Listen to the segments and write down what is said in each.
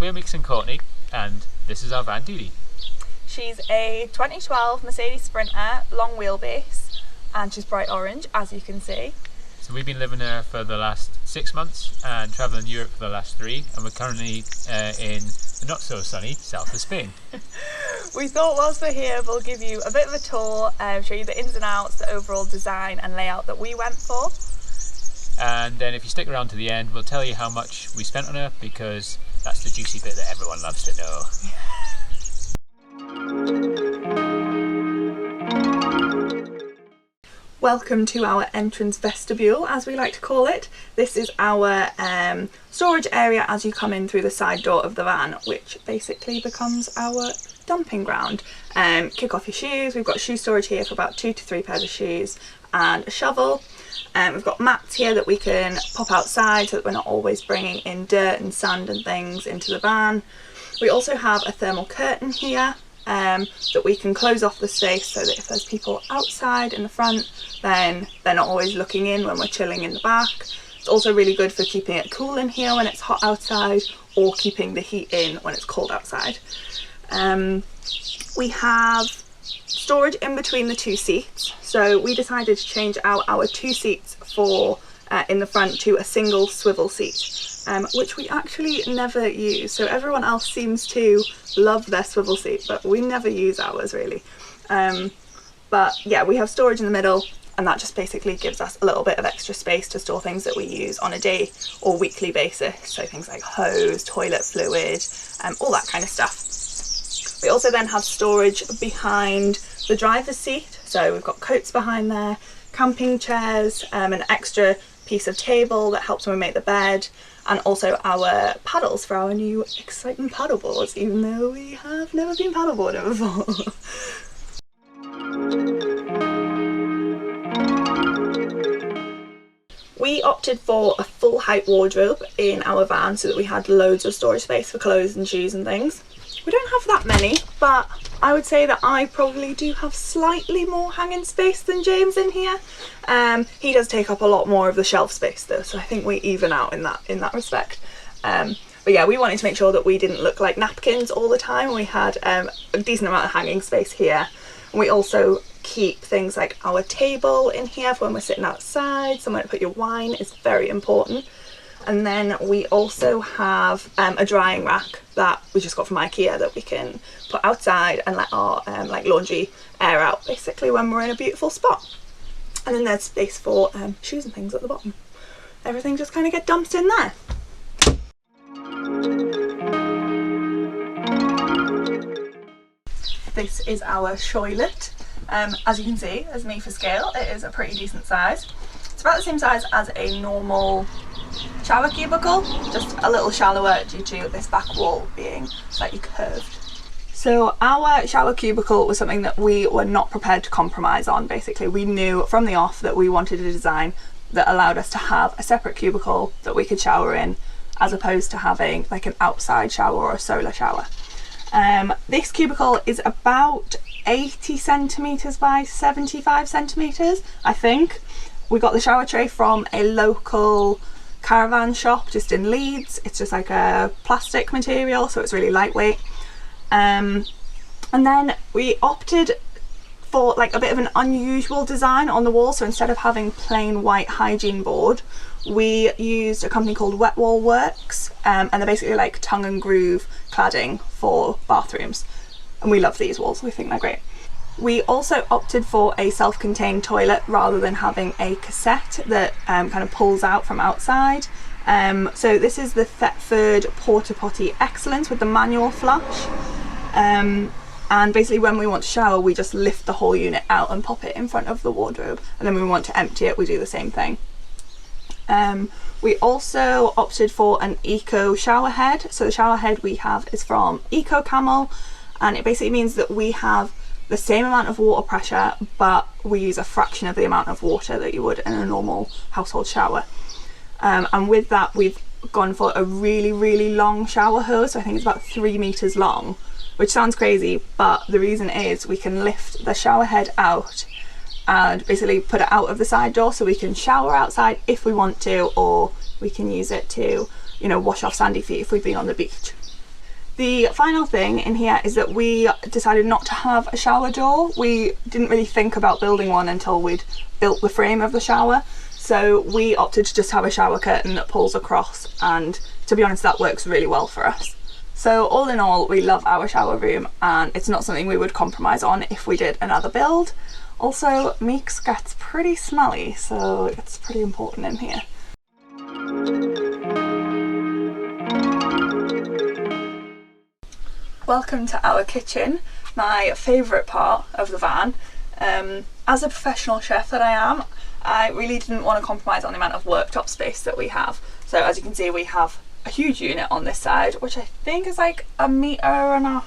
we're Mix and Courtney, and this is our van DeeDee. She's a 2012 Mercedes Sprinter, long wheelbase, and she's bright orange, as you can see. So we've been living there for the last 6 months and travelling Europe for the last 3, and we're currently in the not so sunny south of Spain. We thought whilst we're here we'll give you a bit of a tour, show you the ins and outs, the overall design and layout that we went for. And then if you stick around to the end, we'll tell you how much we spent on her, because that's the juicy bit that everyone loves to know. Welcome to our entrance vestibule, as we like to call it. This is our storage area as you come in through the side door of the van, which basically becomes our dumping ground. Kick off your shoes. We've got shoe storage here for about 2 to 3 pairs of shoes and a shovel. We've got mats here that we can pop outside so that we're not always bringing in dirt and sand and things into the van. We also have a thermal curtain here that we can close off the space so that if there's people outside in the front, then they're not always looking in when we're chilling in the back. It's also really good for keeping it cool in here when it's hot outside, or keeping the heat in when it's cold outside. We have storage in between the 2 seats, so we decided to change out our 2 seats for in the front to a single swivel seat, which we actually never use. So everyone else seems to love their swivel seat, but we never use ours really. But yeah, we have storage in the middle, and that just basically gives us a little bit of extra space to store things that we use on a day or weekly basis, so things like hose, toilet fluid, all that kind of stuff. We also then have storage behind the driver's seat, so we've got coats behind there, camping chairs, an extra piece of table that helps when we make the bed, and also our paddles for our new exciting paddle boards, even though we have never been paddleboarding before. We opted for a full height wardrobe in our van so that we had loads of storage space for clothes and shoes and things. We don't have that many, but I would say that I probably do have slightly more hanging space than James in here. He does take up a lot more of the shelf space though, so I think we even out in that respect. But yeah, we wanted to make sure that we didn't look like napkins all the time. We had a decent amount of hanging space here. And we also keep things like our table in here for when we're sitting outside. Somewhere to put your wine is very important. And then we also have a drying rack that we just got from IKEA that we can put outside and let our like laundry air out basically when we're in a beautiful spot. And then there's space for shoes and things at the bottom. Everything just kind of get dumped in there. This is our toilet. As you can see, as me for scale, it is a pretty decent size. It's about the same size as a normal shower cubicle, just a little shallower due to this back wall being slightly curved. So our shower cubicle was something that we were not prepared to compromise on. Basically, we knew from the off that we wanted a design that allowed us to have a separate cubicle that we could shower in, as opposed to having like an outside shower or a solar shower. This cubicle is about 80 centimetres by 75 centimetres, I think. We got the shower tray from a local caravan shop just in Leeds. It's just like a plastic material, so it's really lightweight. And then we opted for like a bit of an unusual design on the wall. So instead of having plain white hygiene board, we used a company called Wet Wall Works, and they're basically like tongue and groove cladding for bathrooms. And we love these walls, we think they're great. We also opted for a self-contained toilet rather than having a cassette that kind of pulls out from outside. So this is the Thetford Porta Potty Excellence with the manual flush. And basically when we want to shower, we just lift the whole unit out and pop it in front of the wardrobe. And then when we want to empty it, we do the same thing. We also opted for an eco shower head. So the shower head we have is from Eco Camel, and it basically means that we have the same amount of water pressure, but we use a fraction of the amount of water that you would in a normal household shower. And with that, we've gone for a really long shower hose. So I think it's about 3 meters long, which sounds crazy, but the reason is we can lift the shower head out and basically put it out of the side door, so we can shower outside if we want to, or we can use it to, you know, wash off sandy feet if we've been on the beach. The final thing in here is that we decided not to have a shower door. We didn't really think about building one until we'd built the frame of the shower. So we opted to just have a shower curtain that pulls across, and to be honest, that works really well for us. So all in all, we love our shower room, and it's not something we would compromise on if we did another build. Also, Meeks gets pretty smelly, so it's pretty important in here. Welcome to our kitchen, my favourite part of the van. As a professional chef that I am, I really didn't want to compromise on the amount of worktop space that we have. So as you can see, we have a huge unit on this side, which I think is like 1.25 meters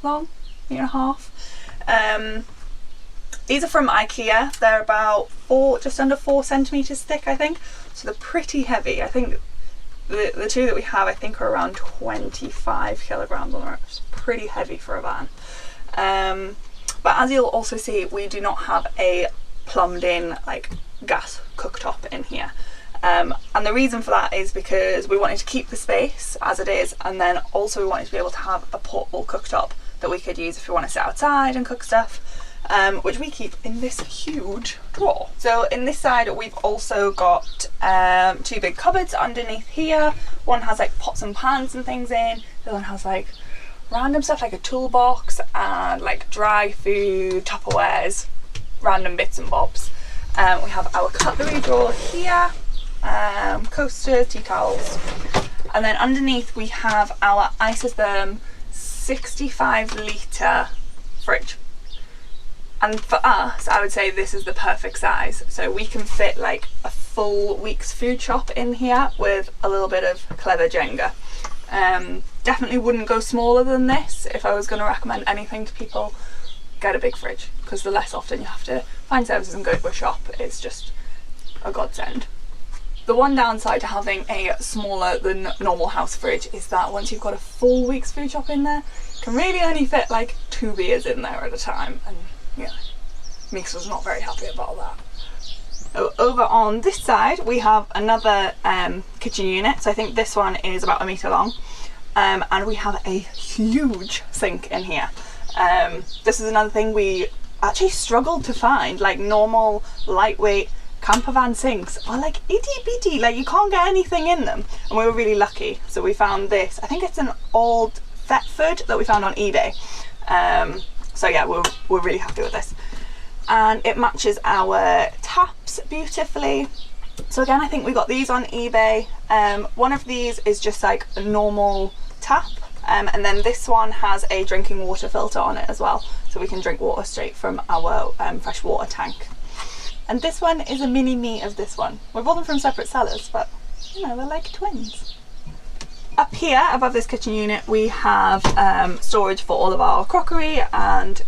long, 1.5 meters. These are from IKEA. They're about just under 4 centimeters thick, I think. So they're pretty heavy. I think the two that we have, I think, are around 25 kilograms on them. It's pretty heavy for a van. But as you'll also see, we do not have a plumbed in like gas cooktop in here. And the reason for that is because we wanted to keep the space as it is, and then also we wanted to be able to have a portable cooktop that we could use if we want to sit outside and cook stuff. Which we keep in this huge drawer. So in this side we've also got 2 big cupboards underneath here. One has like pots and pans and things in, the other one has like random stuff like a toolbox and like dry food, Tupperwares, random bits and bobs. We have our cutlery drawer here, coasters, tea towels, and then underneath we have our isotherm 65 litre fridge. And for us, I would say this is the perfect size. So we can fit like a full week's food shop in here with a little bit of clever Jenga. Definitely wouldn't go smaller than this. If I was going to recommend anything to people, get a big fridge, because the less often you have to find services and go to a shop, it's just a godsend. The one downside to having a smaller than normal house fridge is that once you've got a full week's food shop in there, you can really only fit like 2 beers in there at a time. And yeah, Meeks was not very happy about that. So over on this side we have another kitchen unit. So I think this one is about 1 meter long, and we have a huge sink in here. This is another thing we actually struggled to find. Like normal lightweight camper van sinks are like itty bitty, like you can't get anything in them, and we were really lucky. So we found this, I think it's an old Thetford that we found on eBay. So yeah, we're really happy with this, and it matches our taps beautifully. So again, I think we got these on eBay. One of these is just like a normal tap, and then this one has a drinking water filter on it as well, so we can drink water straight from our fresh water tank. And this one is a mini me of this one. We bought them from separate sellers, but you know, they're like twins. Up here above this kitchen unit we have storage for all of our crockery and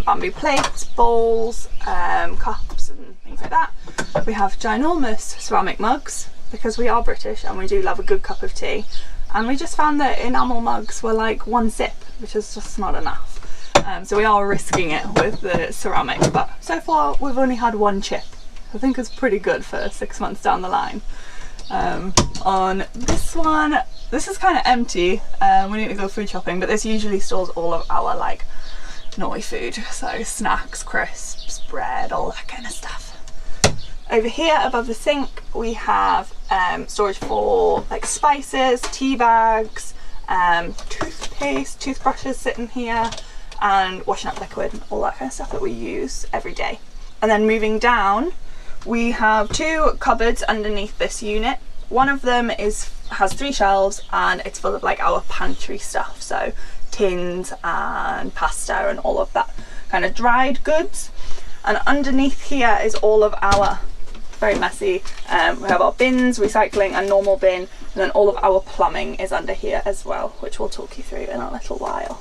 bamboo plates, bowls, cups and things like that. We have ginormous ceramic mugs because we are British and we do love a good cup of tea, and we just found that enamel mugs were like 1 sip, which is just not enough. So we are risking it with the ceramic, but so far we've only had 1 chip. I think it's pretty good for 6 months down the line. On this one, this is kind of empty. We need to go food shopping, but this usually stores all of our like naughty food, so snacks, crisps, bread, all that kind of stuff. Over here above the sink we have storage for like spices, tea bags, toothpaste, toothbrushes sitting here, and washing up liquid and all that kind of stuff that we use every day. And then moving down we have 2 cupboards underneath this unit. One of them has 3 shelves and it's full of like our pantry stuff, so tins and pasta and all of that kind of dried goods. And underneath here is all of our, very messy, we have our bins, recycling and normal bin, and then all of our plumbing is under here as well, which we'll talk you through in a little while.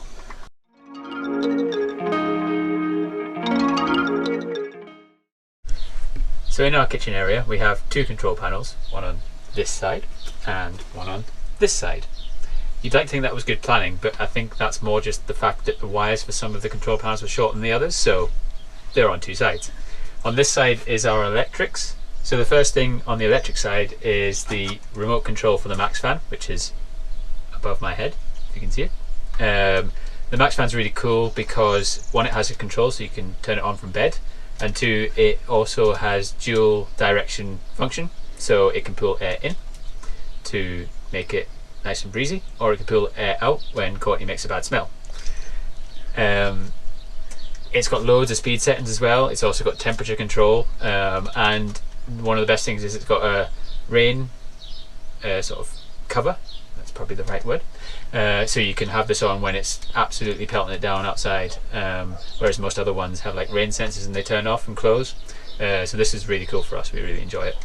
So in our kitchen area we have 2 control panels, one on this side and one on this side. You'd like to think that was good planning, but I think that's more just the fact that the wires for some of the control panels were shorter than the others, so they're on 2 sides. On this side is our electrics. So the first thing on the electric side is the remote control for the max fan, which is above my head. if you can see it. The max fan's really cool because one, it has a control so you can turn it on from bed, and two, it also has dual direction function, so it can pull air in to make it nice and breezy, or it can pull air out when Courtney makes a bad smell. It's got loads of speed settings as well. It's also got temperature control, and one of the best things is it's got a rain sort of cover. That's probably the right word. So you can have this on when it's absolutely pelting it down outside, whereas most other ones have like rain sensors and they turn off and close. So this is really cool for us. We really enjoy it.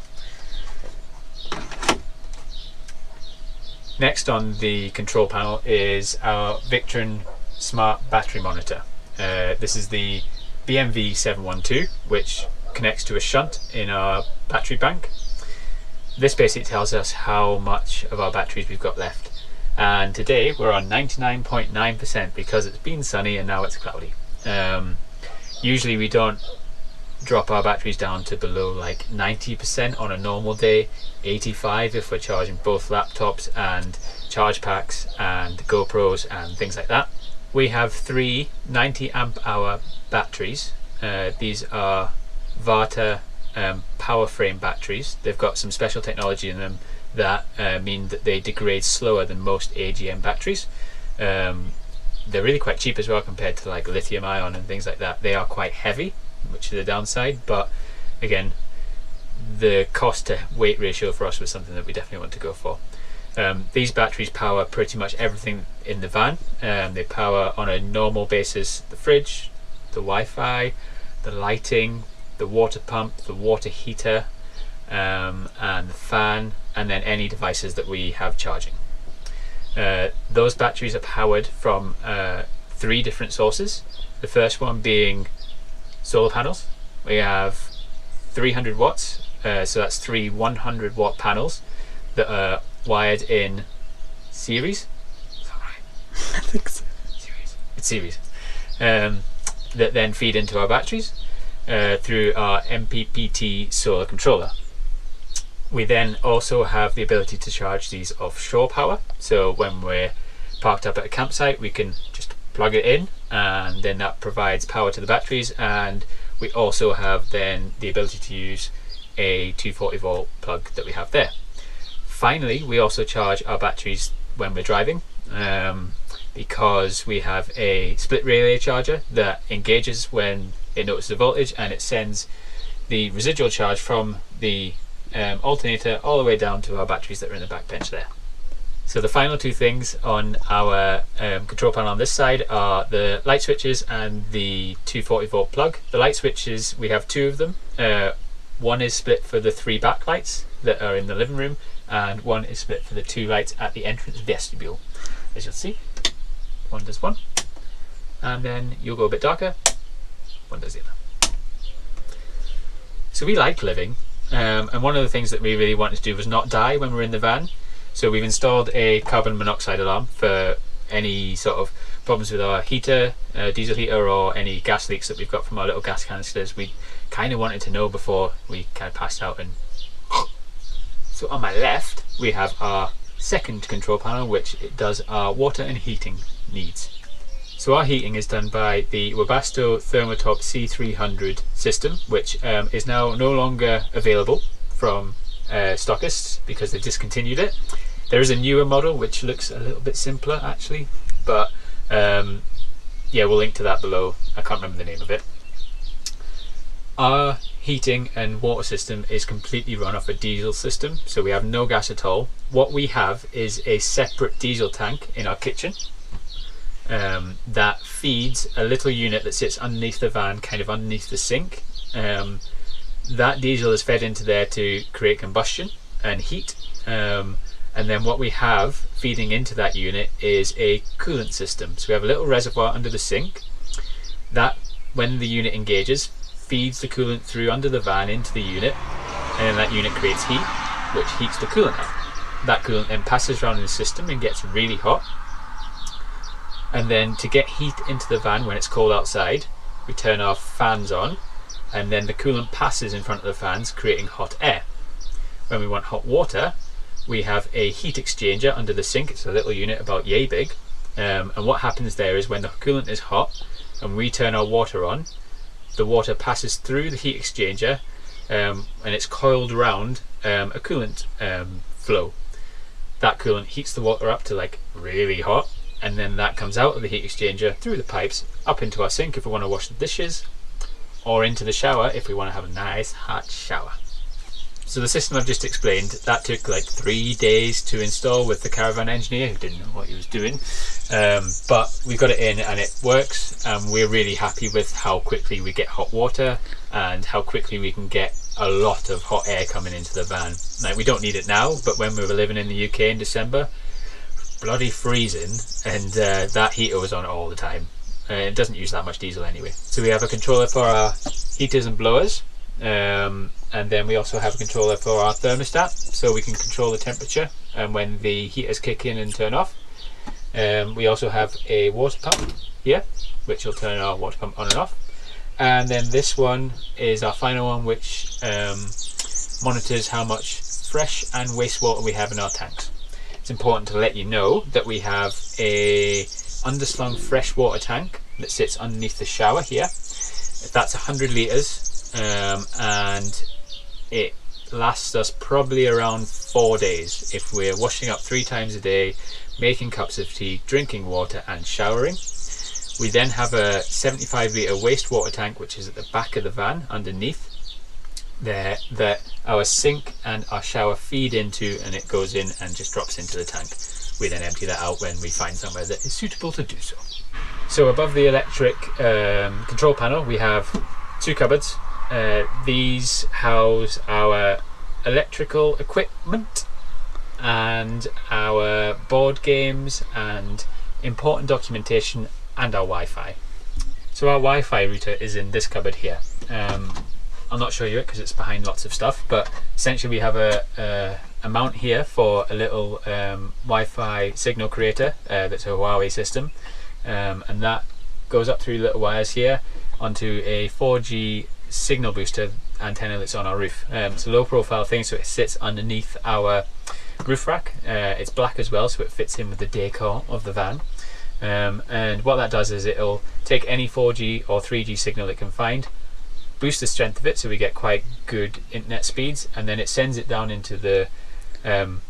Next on the control panel is our Victron Smart Battery Monitor. This is the BMV 712, which connects to a shunt in our battery bank. This basically tells us how much of our batteries we've got left. And today we're on 99.9% because it's been sunny and now it's cloudy. Usually we don't drop our batteries down to below like 90% on a normal day, 85 if we're charging both laptops and charge packs and GoPros and things like that. We have three 90 amp hour batteries. These are Varta power frame batteries. They've got some special technology in them that mean that they degrade slower than most AGM batteries. They're really quite cheap as well compared to like lithium ion and things like that. They are quite heavy, which is the downside, but again, the cost to weight ratio for us was something that we definitely want to go for. These batteries power pretty much everything in the van. They power on a normal basis the fridge, the Wi-Fi, the lighting, the water pump, the water heater, and the fan, and then any devices that we have charging. Those batteries are powered from 3 different sources. The first one being solar panels. We have 300 watts, so that's 3 100 watt panels that are wired in series. Is that right? I think so. It's series. That then feed into our batteries through our MPPT solar controller. We then also have the ability to charge these offshore power, so when we're parked up at a campsite we can just plug it in and then that provides power to the batteries, and we also have then the ability to use a 240 volt plug that we have there. Finally, we also charge our batteries when we're driving, because we have a split relay charger that engages when it notices the voltage, and it sends the residual charge from the alternator all the way down to our batteries that are in the back bench there. So the final 2 things on our control panel on this side are the light switches and the 240 volt plug. The light switches, we have 2 of them. One is split for the 3 backlights that are in the living room, and one is split for the 2 lights at the entrance vestibule. As you'll see, one does one, and then you'll go a bit darker, one does the other. So we like living, and one of the things that we really wanted to do was not die when we're in the van. So we've installed a carbon monoxide alarm for any sort of problems with our heater, diesel heater, or any gas leaks that we've got from our little gas canisters. We kind of wanted to know before we kind of passed out. And so on my left we have our second control panel, which it does our water and heating needs. So our heating is done by the Webasto Thermotop C300 system, which is now no longer available from stockists because they've discontinued it. There is a newer model which looks a little bit simpler actually, but yeah, we'll link to that below. I can't remember the name of it. Our heating and water system is completely run off a diesel system, so we have no gas at all. What we have is a separate diesel tank in our kitchen that feeds a little unit that sits underneath the van, kind of underneath the sink. That diesel is fed into there to create combustion and heat, and then what we have feeding into that unit is a coolant system. So we have a little reservoir under the sink that, when the unit engages, feeds the coolant through under the van into the unit, and then that unit creates heat, which heats the coolant up. That coolant then passes around in the system and gets really hot, and then to get heat into the van when it's cold outside, we turn our fans on, and then the coolant passes in front of the fans, creating hot air. When we want hot water, we have a heat exchanger under the sink. It's a little unit about yay big, And what happens there is when the coolant is hot and we turn our water on, the water passes through the heat exchanger and it's coiled around a coolant flow. That coolant heats the water up to like really hot, and then that comes out of the heat exchanger through the pipes up into our sink if we want to wash the dishes, or into the shower if we want to have a nice hot shower. So the system I've just explained, that took like 3 days to install with the caravan engineer who didn't know what he was doing, but we got it in and it works, and we're really happy with how quickly we get hot water and how quickly we can get a lot of hot air coming into the van. Like, we don't need it now, but when we were living in the UK in December, bloody freezing, and that heater was on all the time. It doesn't use that much diesel anyway. So we have a controller for our heaters and blowers, and then we also have a controller for our thermostat, so we can control the temperature and when the heaters kick in and turn off. We also have a water pump here, which will turn our water pump on and off. And then this one is our final one, which monitors how much fresh and wastewater we have in our tanks. It's important to let you know that we have a underslung freshwater tank that sits underneath the shower here. That's 100 litres, and it lasts us probably around 4 days if we're washing up 3 times a day, making cups of tea, drinking water and showering. We then have a 75 litre wastewater tank which is at the back of the van underneath there, that our sink and our shower feed into, and it goes in and just drops into the tank. We then empty that out when we find somewhere that is suitable to do so. So above the electric control panel we have 2 cupboards. These house our electrical equipment and our board games and important documentation and our Wi-Fi. So our Wi-Fi router is in this cupboard here. I'll not show you it because it's behind lots of stuff, but essentially we have a mount here for a little Wi-Fi signal creator that's a Huawei system, and that goes up through little wires here onto a 4G signal booster antenna that's on our roof. It's a low profile thing, so it sits underneath our roof rack. It's black as well, so it fits in with the decor of the van. And what that does is it'll take any 4G or 3G signal it can find, boost the strength of it so we get quite good internet speeds, and then it sends it down into the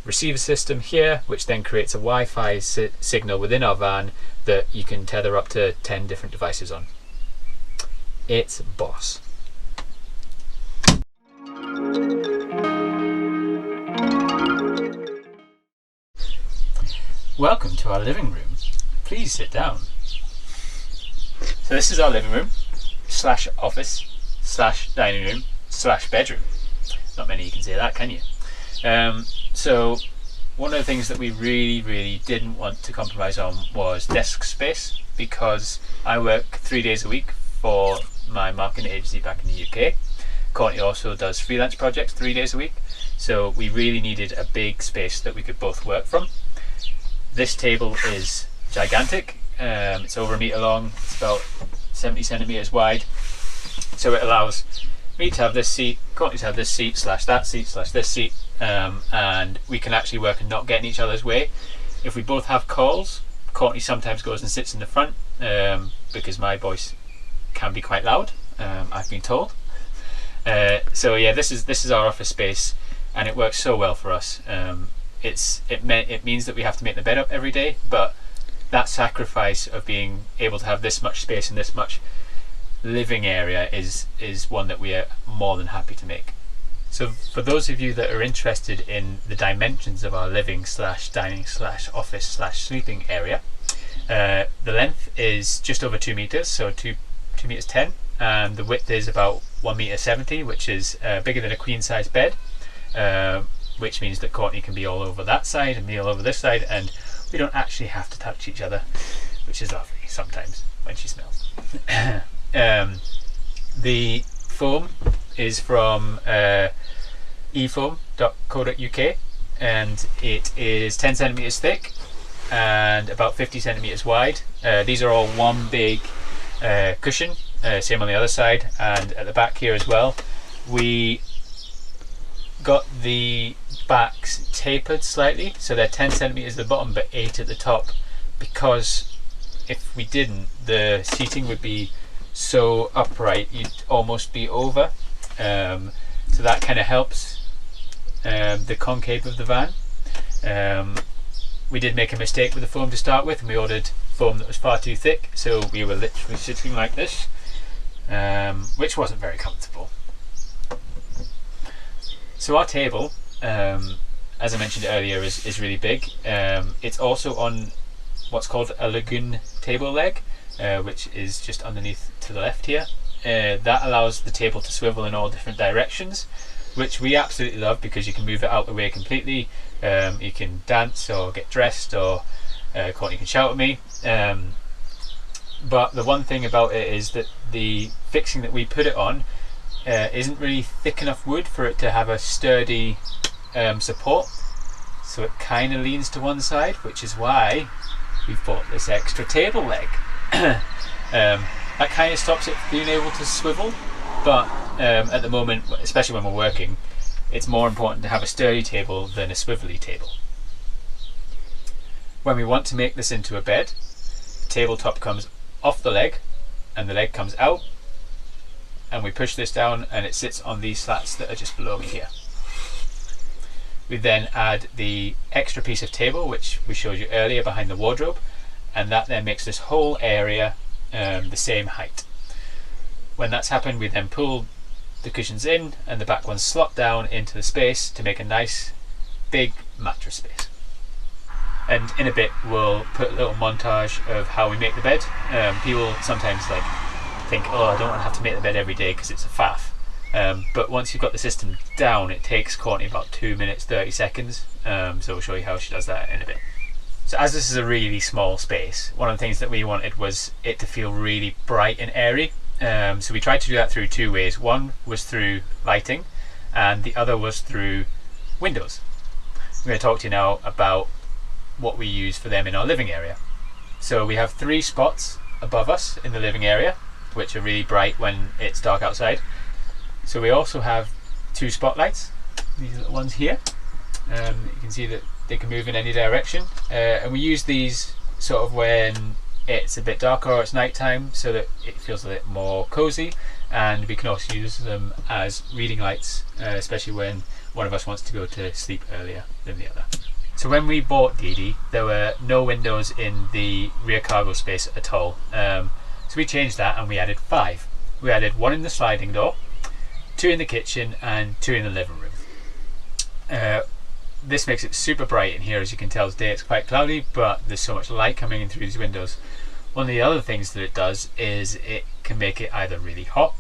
receiver system here, which then creates a Wi-Fi signal within our van that you can tether up to 10 different devices on. It's boss. Welcome to our living room. Please sit down. So this is our living room slash office slash dining room slash bedroom. Not many you can say that, can you? So one of the things that we really didn't want to compromise on was desk space, because I work 3 days a week for my marketing agency back in the UK. Courtney also does freelance projects 3 days a week, so we really needed a big space that we could both work from. This table is gigantic. It's over 1 metre long, it's about 70 centimetres wide, so it allows me to have this seat, Courtney to have this seat slash that seat slash this seat, and we can actually work and not get in each other's way. If we both have calls, Courtney sometimes goes and sits in the front, because my voice can be quite loud, I've been told. So yeah, this is our office space, and it works so well for us. It means that we have to make the bed up every day, but that sacrifice of being able to have this much space and this much living area is one that we are more than happy to make. So for those of you that are interested in the dimensions of our living slash dining slash office slash sleeping area, the length is just over 2 meters, so 2 meters 10, and the width is about 1 meter 70, which is bigger than a queen size bed, which means that Courtney can be all over that side and me all over this side, and we don't actually have to touch each other, which is lovely sometimes when she smells. The foam is from efoam.co.uk, and it is 10 centimeters thick and about 50 centimeters wide. These are all one big cushion, same on the other side and at the back here as well. We got the backs tapered slightly, so they're 10 centimeters at the bottom but 8 at the top, because if we didn't, the seating would be so upright you'd almost be over. So that kind of helps the concave of the van. We did make a mistake with the foam to start with, and we ordered foam that was far too thick, so we were literally sitting like this, which wasn't very comfortable. So our table, as I mentioned earlier, is really big. It's also on what's called a lagoon table leg, which is just underneath to the left here. That allows the table to swivel in all different directions, which we absolutely love because you can move it out the way completely. You can dance or get dressed, or Courtney can shout at me. But the one thing about it is that the fixing that we put it on isn't really thick enough wood for it to have a sturdy support, so it kind of leans to one side, which is why we've bought this extra table leg. That kind of stops it being able to swivel, but at the moment, especially when we're working, it's more important to have a sturdy table than a swivelly table. When we want to make this into a bed, the tabletop comes off the leg and the leg comes out, and we push this down and it sits on these slats that are just below me here. We then add the extra piece of table which we showed you earlier behind the wardrobe, and that then makes this whole area the same height. When that's happened, we then pull the cushions in and the back ones slot down into the space to make a nice big mattress space. And in a bit we'll put a little montage of how we make the bed. People sometimes think, oh, I don't want to have to make the bed every day because it's a faff. But once you've got the system down, it takes Courtney about 2 minutes 30 seconds. So we'll show you how she does that in a bit. So as this is a really small space, one of the things that we wanted was it to feel really bright and airy. So we tried to do that through two ways. One was through lighting, and the other was through windows. I'm going to talk to you now about what we use for them in our living area. So we have 3 spots above us in the living area, which are really bright when it's dark outside. So we also have 2 spotlights, these little ones here. You can see that they can move in any direction, and we use these sort of when it's a bit darker or it's night time, so that it feels a bit more cozy. And we can also use them as reading lights, especially when one of us wants to go to sleep earlier than the other. So when we bought DeeDee, there were no windows in the rear cargo space at all. So we changed that and we added 5. We added 1 in the sliding door, 2 in the kitchen, and 2 in the living room. This makes it super bright in here. As you can tell, today it's quite cloudy, but there's so much light coming in through these windows. One of the other things that it does is it can make it either really hot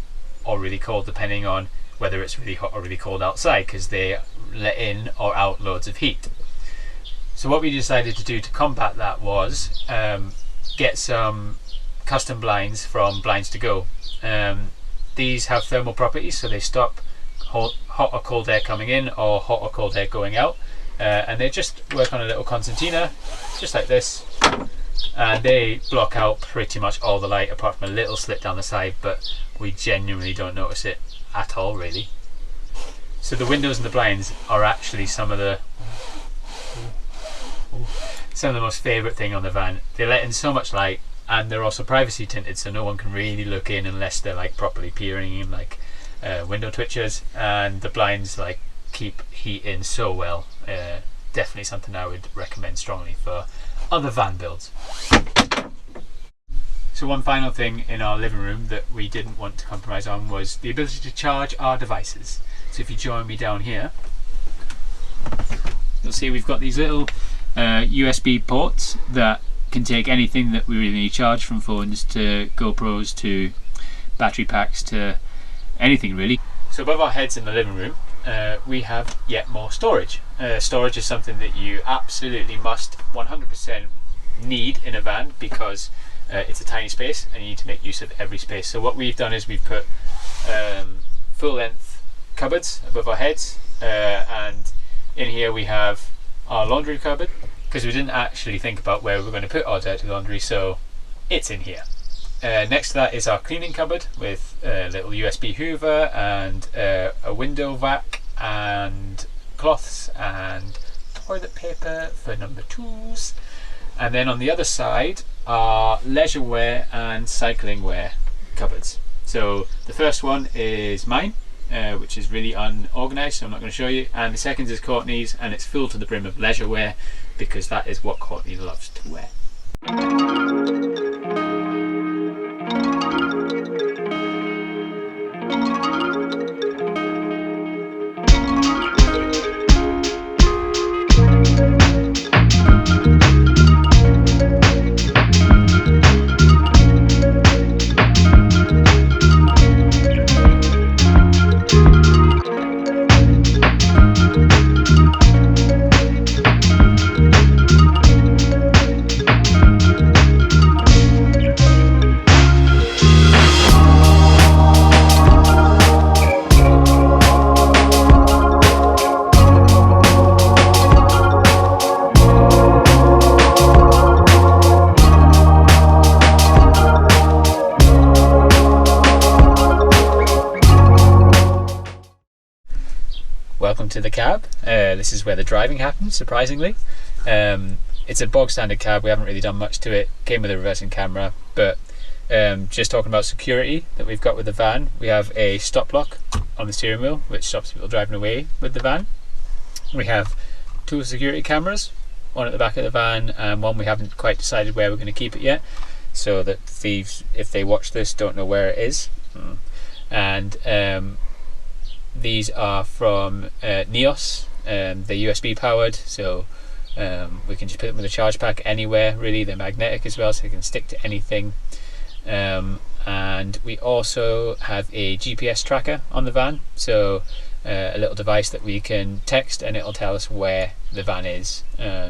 or really cold, depending on whether it's really hot or really cold outside, because they let in or out loads of heat. So what we decided to do to combat that was get some custom blinds from Blinds to Go. These have thermal properties, so they stop hot or cold air coming in or hot or cold air going out, and they just work on a little concertina just like this, and they block out pretty much all the light apart from a little slit down the side, but we genuinely don't notice it at all really. So the windows and the blinds are actually some of the most favourite thing on the van. They let in so much light, and they're also privacy tinted, so no one can really look in unless they're properly peering in, window twitchers. And the blinds keep heat in so well. Definitely something I would recommend strongly for other van builds. So one final thing in our living room that we didn't want to compromise on was the ability to charge our devices. So if you join me down here, you'll see we've got these little USB ports that can take anything that we really need charge, from phones to GoPros to battery packs to anything really. So above our heads in the living room we have yet more storage. Storage is something that you absolutely must 100% need in a van, because it's a tiny space and you need to make use of every space. So what we've done is we've put full length cupboards above our heads, and in here we have our laundry cupboard, because we didn't actually think about where we were going to put our dirty laundry, so it's in here. Next to that is our cleaning cupboard with a little USB hoover and a window vac and cloths and toilet paper for number 2s. And then on the other side are leisure wear and cycling wear cupboards. So the first one is mine, which is really unorganised, so I'm not going to show you. And the second is Courtney's, and it's full to the brim of leisure wear because that is what Courtney loves to wear. Welcome to the cab. This is where the driving happens, surprisingly. It's a bog standard cab, we haven't really done much to it. Came with a reversing camera, but just talking about security that we've got with the van, we have a stop lock on the steering wheel which stops people driving away with the van. We have 2 security cameras, one at the back of the van and one we haven't quite decided where we're going to keep it yet, so that thieves, if they watch this, don't know where it is. And these are from Neos. They're USB powered, so we can just put them with a charge pack anywhere really. They're magnetic as well, so they can stick to anything. And we also have a GPS tracker on the van, so a little device that we can text and it'll tell us where the van is.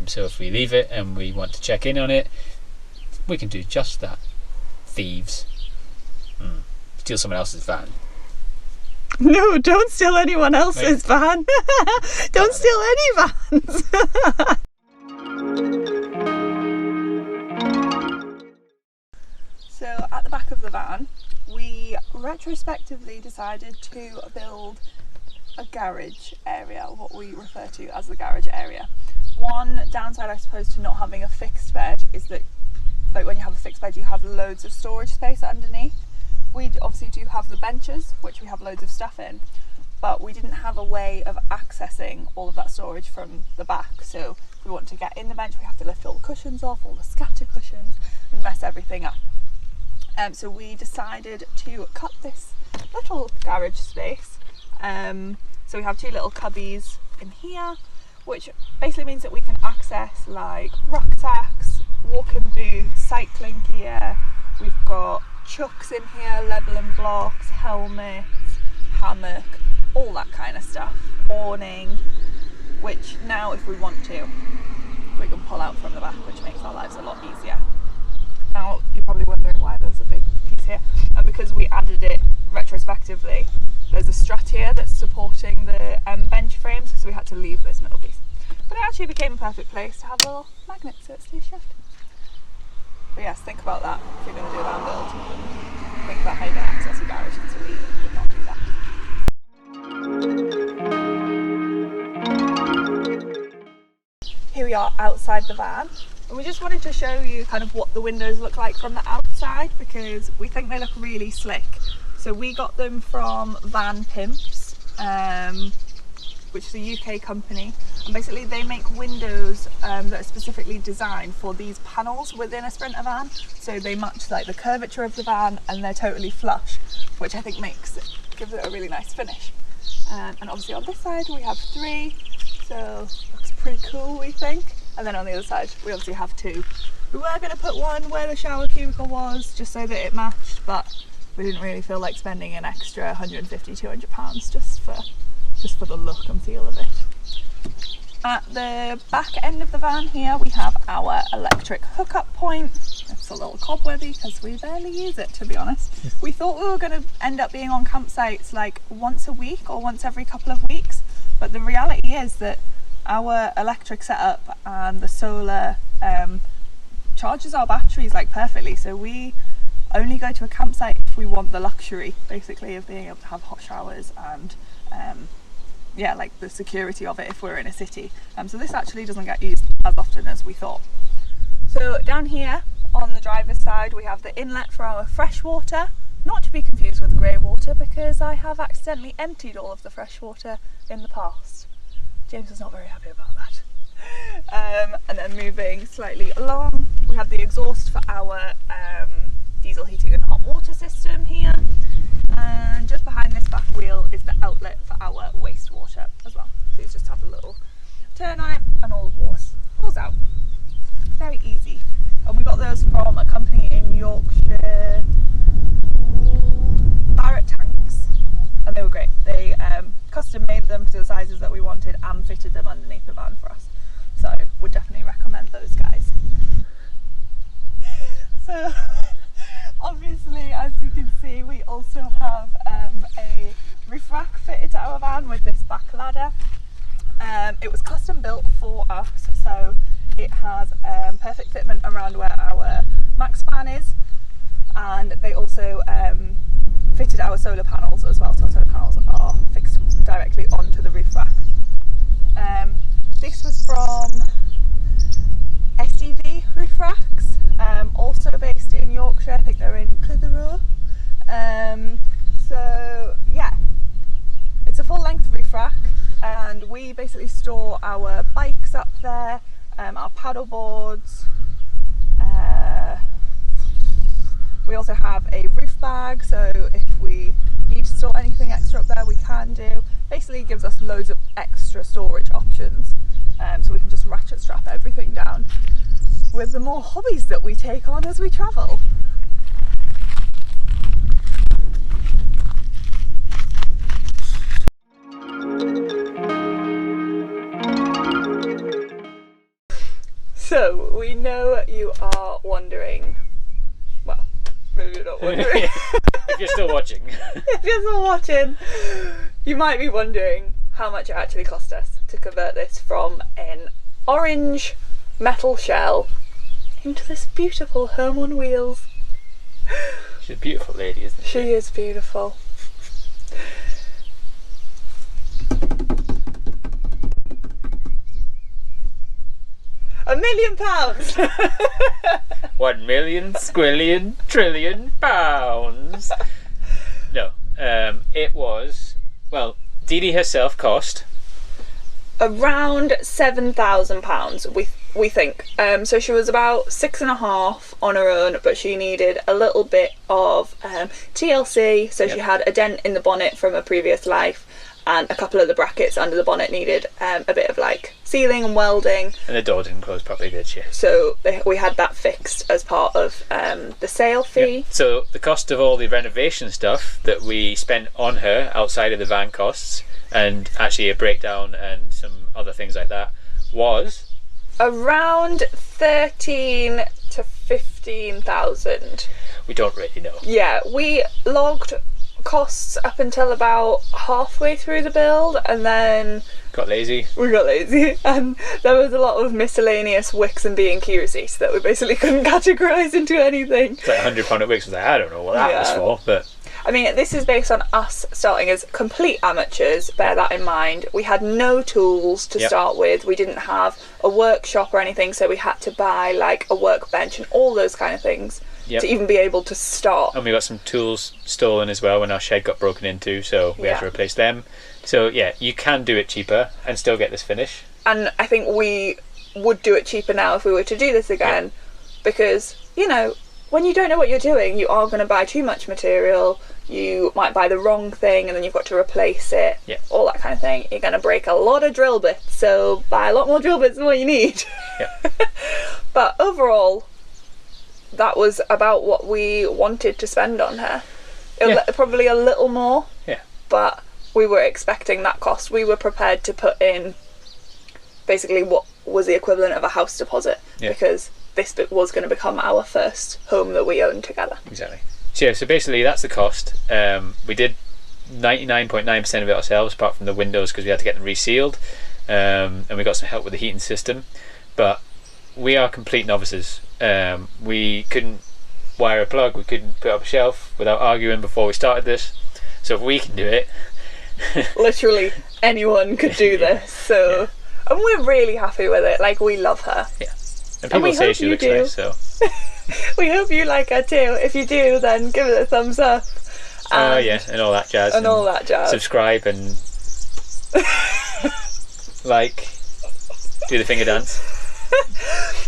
So if we leave it and we want to check in on it, we can do just that. Thieves. Steal someone else's van. No, don't steal anyone else's van. Don't steal any vans. So at the back of the van, we retrospectively decided to build a garage area, what we refer to as the garage area. One downside, I suppose, to not having a fixed bed is that, like, when you have a fixed bed, you have loads of storage space underneath. We obviously do have the benches, which we have loads of stuff in, but we didn't have a way of accessing all of that storage from the back. So if we want to get in the bench, we have to lift all the cushions off, all the scatter cushions, and mess everything up. So we decided to cut this little garage space. So we have 2 little cubbies in here, which basically means that we can access like rucksacks, walking boots, cycling gear. We've got chucks in here, leveling blocks, helmets, hammock, all that kind of stuff. Awning, which now if we want to, we can pull out from the back, which makes our lives a lot easier. Now you're probably wondering why there's a big piece here, and because we added it retrospectively, there's a strut here that's supporting the bench frames, so we had to leave this middle piece. But it actually became a perfect place to have a little magnet so it stays shut. But yes, think about that if you're going to do a van build. Think about how you're going to access your garage, because we would not do that. Here we are outside the van, and we just wanted to show you kind of what the windows look like from the outside, because we think they look really slick. So we got them from Van Pimps, which is a UK company, and basically they make windows that are specifically designed for these panels within a Sprinter van, so they match like the curvature of the van and they're totally flush, which I think gives it a really nice finish. And obviously on this side we have 3, so looks pretty cool, we think. And then on the other side we obviously have 2. We were going to put one where the shower cubicle was, just so that it matched, but we didn't really feel like spending an extra £150–200 just for the look and feel of it. At the back end of the van here we have our electric hookup point. It's a little cobwebby because we barely use it, to be honest. We thought we were going to end up being on campsites like once a week or once every couple of weeks, but the reality is that our electric setup and the solar charges our batteries like perfectly, so we only go to a campsite if we want the luxury basically of being able to have hot showers and yeah, like the security of it if we're in a city. So this actually doesn't get used as often as we thought. So So down here on the driver's side we have the inlet for our fresh water, not to be confused with grey water because I have accidentally emptied all of the fresh water in the past. James was not very happy about that. And then moving slightly along, we have the exhaust for our diesel heating and hot water system here, and just behind this back wheel is the outlet for our wastewater as well. So you just have a little turn on it and all the water pulls out. Very easy. And we got those from a company in Yorkshire called Barrett Tanks, and they were great. They custom made them to the sizes that we wanted and fitted them underneath the van for us. So would definitely recommend those guys. So obviously, as you can see, we also have a roof rack fitted to our van with this back ladder. It was custom built for us, so it has perfect fitment around where our max fan is, and they also fitted our solar panels as well, so our solar panels are fixed directly onto the roof rack. This was from SDV Roof Racks, also based in Yorkshire. I think they're in Clitheroe. So yeah, it's a full length roof rack, and we basically store our bikes up there, our paddle boards. We also have a roof bag, so if we need to store anything extra up there we can do. Basically gives us loads of extra storage options, so we can just ratchet strap everything down with the more hobbies that we take on as we travel. So we know you are wondering, well, maybe you're not wondering. If you're still watching. If you're still watching, you might be wondering how much it actually cost us to convert this from an orange metal shell into this beautiful home on wheels. She's a beautiful lady, isn't she? She is beautiful. £1 million! 1 million squillion trillion pounds. No, it was, well, DeeDee herself cost around £7,000, we think. So she was about 6.5 on her own, but she needed a little bit of TLC, so she had a dent in the bonnet from a previous life, and a couple of the brackets under the bonnet needed a bit of like sealing and welding. And the door didn't close properly, did she? So we had that fixed as part of the sale fee. Yep. So the cost of all the renovation stuff that we spent on her outside of the van costs, and actually a breakdown and some other things like that, was around 13 to 15,000. We don't really know. Yeah, we logged costs up until about halfway through the build, and then got lazy. We got lazy, and there was a lot of miscellaneous Wix and B&Q receipts that we basically couldn't categorise into anything. It's like £100 at Wix. Was like, I don't know what that was for, but I mean, this is based on us starting as complete amateurs, bear that in mind. We had no tools to start with. We didn't have a workshop or anything, so we had to buy like a workbench and all those kind of things to even be able to start. And we got some tools stolen as well when our shed got broken into, so we had to replace them. So yeah, you can do it cheaper and still get this finish. And I think we would do it cheaper now if we were to do this again, because, you know, when you don't know what you're doing, you are going to buy too much material, you might buy the wrong thing and then you've got to replace it, all that kind of thing. You're going to break a lot of drill bits, so buy a lot more drill bits than what you need. But overall, that was about what we wanted to spend on her. Probably a little more, but we were expecting that cost. We were prepared to put in basically what was the equivalent of a house deposit, because this bit was going to become our first home that we owned together. Exactly. So yeah, so basically that's the cost. We did 99.9% of it ourselves, apart from the windows, because we had to get them resealed, and we got some help with the heating system. But we are complete novices. We couldn't wire a plug, we couldn't put up a shelf without arguing before we started this. So if we can do it, literally anyone could do this. So and we're really happy with it. Like, we love her. And people we say hope she you looks do. nice, so. We hope you like her too. If you do, then give it a thumbs up. Oh yeah, and all that jazz. And all that jazz. Subscribe and like, do the finger dance.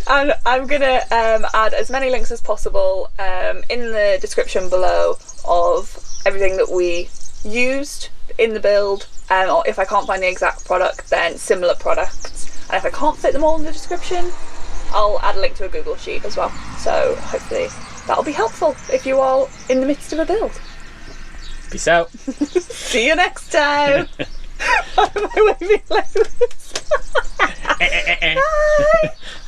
And I'm gonna add as many links as possible in the description below of everything that we used in the build, or if I can't find the exact product, then similar products. And if I can't fit them all in the description, I'll add a link to a Google Sheet as well. So hopefully that'll be helpful if you are in the midst of a build. Peace out. See you next time. Bye, my wavy leg.